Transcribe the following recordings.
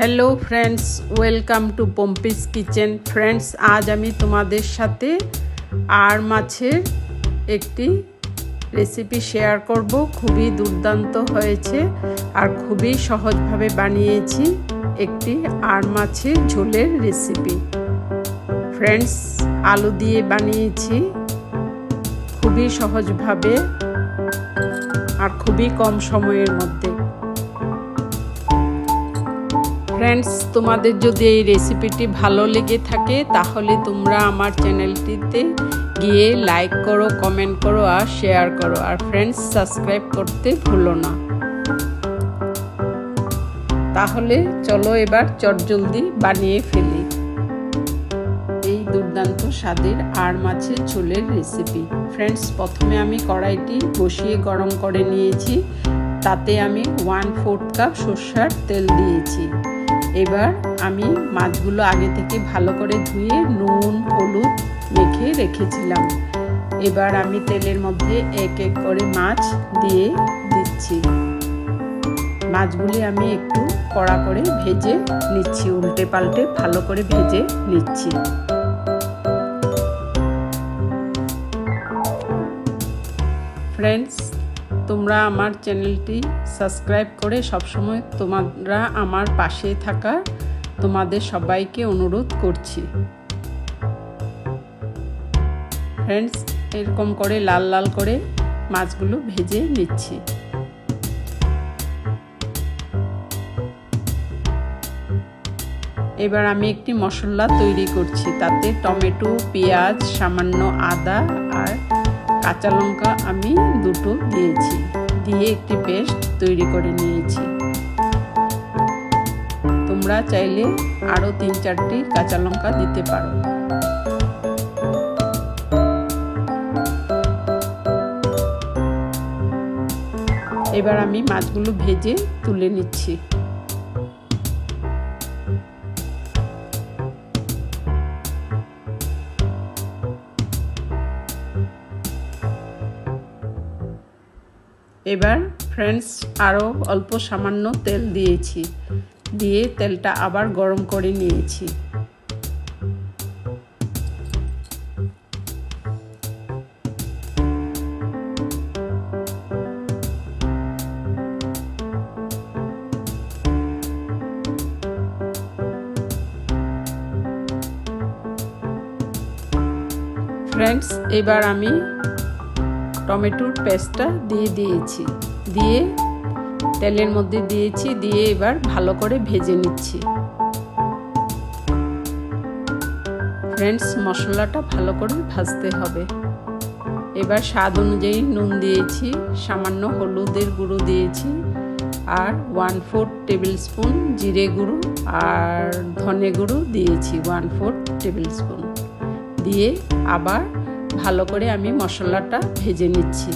Hello friends, welcome to Pampi's kitchen. Friends, आज आमी तुम्हादेर साथे आर माछेर एकटी रेसिपि शेयर करब। खूबी दुर्दान्त हयेछे आर खूबी सहज भावे बानिয়েছি एकटी आर माछेर झोलेर रेसिपि। फ्रेंड्स, आलू दिए बानिয়েছি खूबी सहज भावे आर खूबी कम समयेर मध्य। फ्रेंड्स, तुम्हादेर जोदि এই রেসিপিটি ভালো লেগে থাকে তাহলে তোমরা আমার চ্যানেলটিতে গিয়ে লাইক করো, কমেন্ট করো আর শেয়ার করো। আর ফ্রেন্ডস, সাবস্ক্রাইব করতে ভুলো না। তাহলে চলো এবার চটজলদি বানিয়ে ফেলি এই দুর্দান্ত স্বাদের আর মাছের ঝোলের রেসিপি। ফ্রেন্ডস, প্রথমে আমি কড়াইটি বসিয়ে গরম করে নিয়েছি। তাতে আমি 1/4 কাপ সরষের তেল দিয়েছি। এবার আমি মাছগুলো আগে থেকে ভালো করে ধুয়ে নুন হলুদ মেখে রেখেছিলাম। এবার আমি তেলের মধ্যে এক এক করে মাছ দিয়ে দিচ্ছি। মাছগুলি আমি একটু কড়া করে ভেজে নিচ্ছি, উল্টে পাল্টে ভালো করে ভেজে নিচ্ছি। ফ্রেন্ডস, তোমরা আমার চ্যানেলটি সাবস্ক্রাইব করে সবসময় তোমরা আমার পাশে থাকা তোমাদের সবাইকে অনুরোধ করছি। ফ্রেন্ডস, এরকম করে লাল লাল করে মাছগুলো ভেজে নিচ্ছি। এবার আমি একটি মশলা তৈরি করছি। তাতে টমেটো, পেঁয়াজ, সামান্য আদা আর কাঁচা লঙ্কা আমি দুটো দিয়েছি, দিয়ে একটি পেস্ট তৈরি করে নিয়েছি। তোমরা চাইলে আরো 3-4টি কাঁচা লঙ্কা দিতে পারো। এবার আমি মাছগুলো ভেজে তুলে নিচ্ছি। এবার ফ্রেন্ডস, আরও অল্প সামান্য তেল দিয়েছি, দিয়ে তেলটা আবার গরম করে নিয়েছি। ফ্রেন্ডস, এবার আমি টমেটোর পেস্টটা দিয়ে দিয়েছি, দিয়ে তেলের মধ্যে দিয়েছি, দিয়ে এবার ভালো করে ভেজে নিচ্ছি। ফ্রেন্ডস, মশলাটা ভালো করে ভাজতে হবে। এবার স্বাদ অনুযায়ী নুন দিয়েছি, সামান্য হলুদের গুঁড়ো দিয়েছি আর 1/4 টেবিল স্পুন জিরে গুঁড়ো আর ধনে গুঁড়ো দিয়েছি 1/4 টেবিল স্পুন দিয়ে আবার ভালো করে আমি মশলাটা ভেজে নিচ্ছি।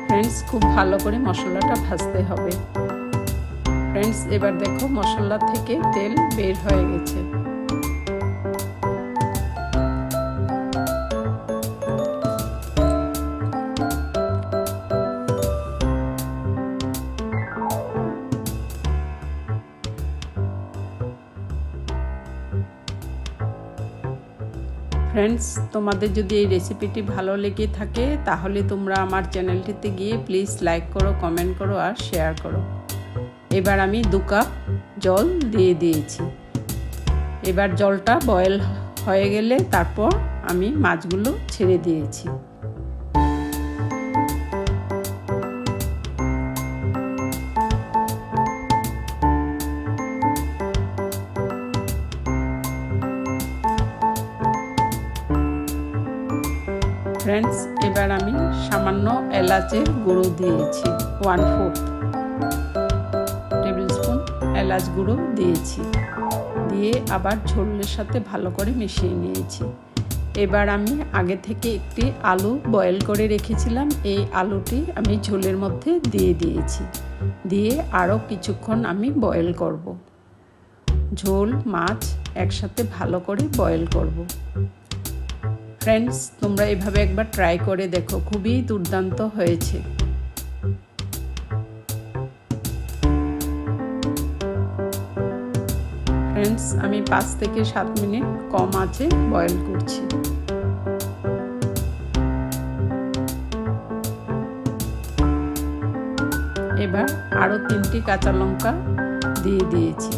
ফ্রেন্ডস, খুব ভালো করে মশলাটা ভাজতে হবে। ফ্রেন্ডস, এবার দেখো মশলা থেকে তেল বের হয়ে গেছে। ফ্রেন্ডস, তোমাদের যদি এই রেসিপিটি ভালো লেগে থাকে তাহলে তোমরা আমার চ্যানেলটিতে গিয়ে প্লিজ লাইক করো, কমেন্ট করো আর শেয়ার করো। এবার আমি 2 কাপ জল দিয়ে দিয়েছি। এবার জলটা বয়েল হয়ে গেলে তারপর আমি মাছগুলো ছেড়ে দিয়েছি। ফ্রেন্ডস, এবার আমি সামান্য এলাচের গুঁড়ো দিয়েছি 1/4 টেবিল স্পুন এলাচ গুঁড়ো দিয়েছি, দিয়ে আবার ঝোলের সাথে ভালো করে মিশিয়ে নিয়েছি। এবার আমি আগে থেকে একটি আলু বয়েল করে রেখেছিলাম, এই আলুটি আমি ঝোলের মধ্যে দিয়ে দিয়েছি, দিয়ে আরও কিছুক্ষণ আমি বয়েল করব। ঝোল মাছ একসাথে ভালো করে বয়েল করব। ফ্রেন্ডস, তোমরা এভাবে একবার ট্রাই করে দেখো, খুবই দুর্দান্ত হয়েছে। ফ্রেন্ডস, আমি 5 থেকে 7 মিনিট কম আঁচে বয়েল করছি। এবার আরও 3টি কাঁচা লঙ্কা দিয়ে দিয়েছি,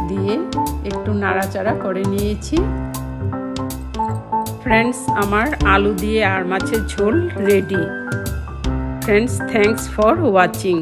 দিয়ে একটু নাড়াচাড়া করে নিয়েছি। ফ্রেন্ডস, আমার আলু দিয়ে আর মাছের ঝোল ready. Friends, thanks for watching.